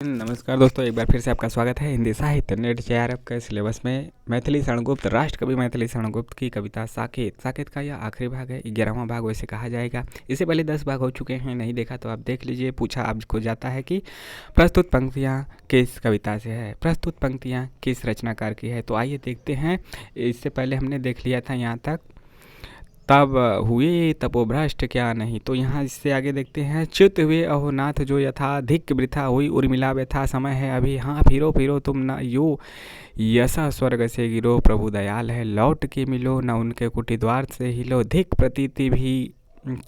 नमस्कार दोस्तों, एक बार फिर से आपका स्वागत है हिंदी साहित्य नेट JRF के सिलेबस में। मैथिली शरणगुप्त, राष्ट्रकवि मैथिली शरणगुप्त की कविता साकेत। साकेत का यह आखिरी भाग है, 11वां भाग वैसे कहा जाएगा। इससे पहले 10 भाग हो चुके हैं, नहीं देखा तो आप देख लीजिए। पूछा आपको जाता है कि प्रस्तुत पंक्तियाँ किस कविता से है, प्रस्तुत पंक्तियाँ किस रचनाकार की है। तो आइए देखते हैं। इससे पहले हमने देख लिया था यहाँ तक, तब हुए तपोभ्रष्ट क्या नहीं। तो यहाँ इससे आगे देखते हैं। च्युत हुए अहोनाथ जो यथा, धिक वृथा हुई उर्मिला व्यथा, समय है अभी हाँ फिरो फिरो तुम न यो, यसा स्वर्ग से गिरो प्रभु दयाल है, लौट के मिलो न उनके कुटी द्वार से हिलो, धिक प्रतीति भी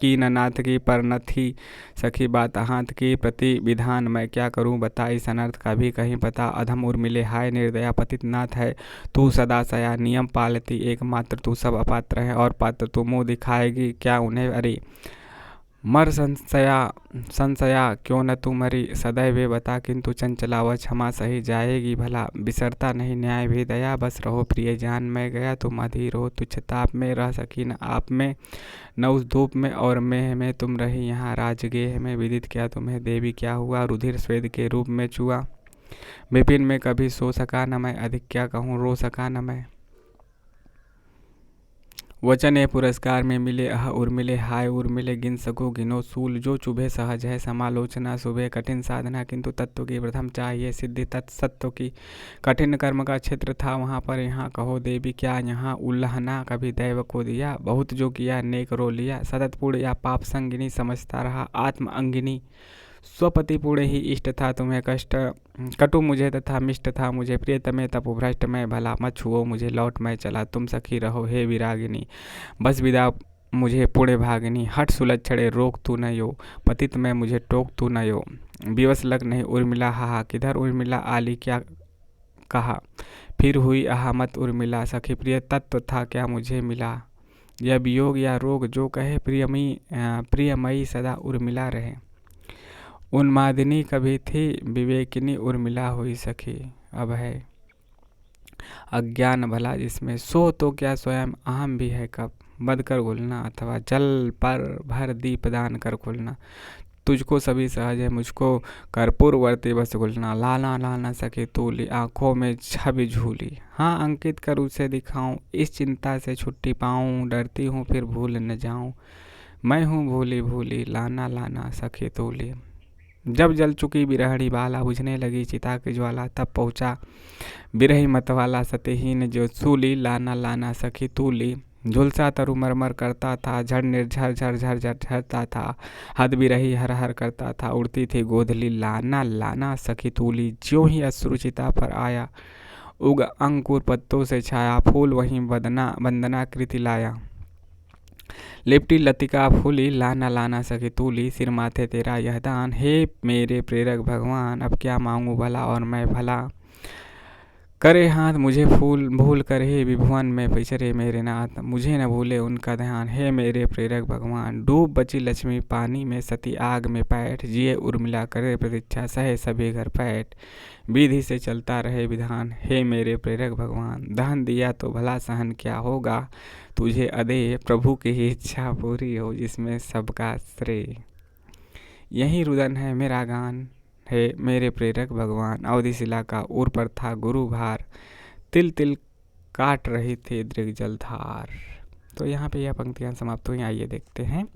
की न नाथ की, पर न थी सखी बात हाथ की, प्रति विधान मैं क्या करूं बता, इस अनर्थ का भी कहीं पता, अधम उर मिले हाय निर्दया पतित नाथ है, तू सदा सया नियम पालती एकमात्र, तू सब अपात्र है और पात्र तू मुँह दिखाएगी क्या उन्हें, अरे मर संशया क्यों न तू मरी, सदैव वे बता किंतु चंचला वह क्षमा सही जाएगी भला, बिसरता नहीं न्याय भी दया, बस रहो प्रिय जान मैं गया, तुम अधीर हो तुच्छ ताप में, रह सकी न आप में न उस धूप में, और मेह में तुम रही यहाँ राजगेह में, विदित क्या तुम्हें देवी क्या हुआ, रुधिर स्वेद के रूप में चुआ, विपिन में कभी सो सका न मैं, अधिक क्या कहूँ रो सका न मैं, वचन है पुरस्कार में मिले अह उर्मिले हाय उर्मिले, गिन सको गिनो सूल जो चुभे सहज है, समालोचना सुबह कठिन साधना, किंतु तत्व की प्रथम चाहिए सिद्धि, तत्सत्व की कठिन कर्म का क्षेत्र था वहाँ पर, यहाँ कहो देवी क्या यहाँ उल्लहना, कभी दैव को दिया बहुत जो किया नेक रो लिया, सतत पूर्ण या पाप संगिनी समझता रहा आत्म अंगिनी, स्वपति पूर्ण ही इष्ट था तुम्हें कष्ट, कटु मुझे तथा मिष्ट था मुझे प्रिय, तमें तपोभ्रष्ट मैं भला, मत छुओ मुझे लौट मैं चला, तुम सखी रहो हे विरागिनी, बस विदा मुझे पुण्य भागिनी, हट सुलक्षणे रोक तू न यो, पतित में मुझे टोक तू न यो, विवश लग नहीं उर्मिला हाहा, किधर उर्मिला आली क्या कहा, फिर हुई आहा मत उर्मिला, सखी प्रिय तत्व था क्या मुझे मिला, यह वियोग या रोग जो कहे प्रियमयी सदा उर्मिला रहे, उन्मादिनी कभी थी विवेकिनी उर्मिला हुई सखी, अब है अज्ञान भला जिसमें, सो तो क्या स्वयं अहम भी है कब, बद कर घुलना अथवा जल पर भर दीप दान कर खुलना, तुझको सभी सहज है मुझको कर्पूरवर्ती बस घुलना, लाना लाना सके तूली आँखों में छवि झूली, हाँ अंकित कर उसे दिखाऊं, इस चिंता से छुट्टी पाऊं, डरती हूँ फिर भूल न जाऊं, मैं हूँ भूली भूली लाना लाना सखे तूली, जब जल चुकी बिरहड़ी बाला, बुझने लगी चिता की ज्वाला, तब पहुँचा बिरही मतवाला, सतहीन जो सूली लाना लाना सखी तूली, झुलसा तरु मरमर करता था, झड़ निर्झर झर झर झर झरता था, हद बिरही हर हर करता था, उड़ती थी गोधली लाना लाना सखी तूली, ज्यों ही अश्रुचिता पर आया, उग अंकुर पत्तों से छाया, फूल वहीं वंदना कृति लाया, लिपटी लतिका फूली लाना लाना सके तूली, सिर माथे तेरा यह दान, हे मेरे प्रेरक भगवान अब क्या मांगू भला और मैं भला, करे हाथ मुझे फूल भूल कर हे विभुवन में पिछरे मेरे नाथ, मुझे न भूले उनका ध्यान, हे मेरे प्रेरक भगवान, डूब बची लक्ष्मी पानी में, सती आग में पैठ, जिए उर्मिला करे प्रतीक्षा, सहे सभी घर पैठ, विधि से चलता रहे विधान, हे मेरे प्रेरक भगवान, दहन दिया तो भला सहन क्या होगा, तुझे अदे प्रभु की ही इच्छा पूरी हो, जिसमें सबका श्रेय, यही रुदन है मेरा गान, है मेरे प्रेरक भगवान, अवधि शिला का ऊर पर था गुरु भार, तिल तिल काट रही थी दृग जलधार। तो यहाँ पे यह पंक्तियाँ समाप्त हुई। आइए देखते हैं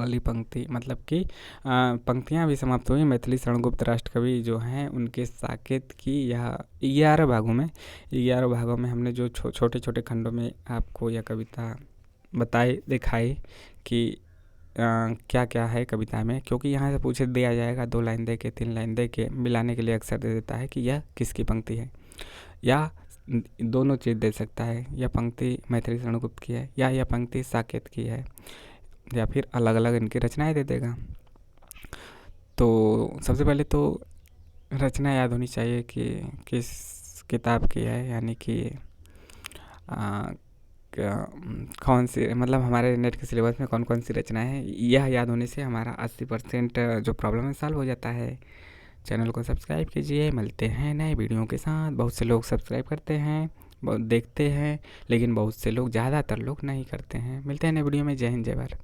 अगली पंक्ति, मतलब कि पंक्तियाँ भी समाप्त हुई। मैथिली शरणगुप्त राष्ट्रकवि जो हैं उनके साकेत की यह 11 भागों में हमने जो छोटे छोटे खंडों में आपको यह कविता बताई दिखाई कि क्या क्या है कविता में, क्योंकि यहाँ से पूछे दिया जाएगा 2 लाइन दे के 3 लाइन दे के, मिलाने के लिए अक्सर दे देता है कि यह किसकी पंक्ति है, या दोनों चीज़ दे सकता है, यह पंक्ति मैथिली शरणगुप्त की है या यह पंक्ति साकेत की है, या फिर अलग अलग इनकी रचनाएं दे देगा। तो सबसे पहले तो रचना याद होनी चाहिए कि किस किताब की है, यानी कि कौन सी, मतलब हमारे नेट के सिलेबस में कौन कौन सी रचनाएं हैं, यह याद होने से हमारा 80% जो प्रॉब्लम है सॉल्व हो जाता है। चैनल को सब्सक्राइब कीजिए। मिलते हैं नए वीडियो के साथ। बहुत से लोग सब्सक्राइब करते हैं, बहुत देखते हैं, लेकिन बहुत से लोग, ज़्यादातर लोग नहीं करते हैं। मिलते हैं नए वीडियो में। जय हिंद जय भारत।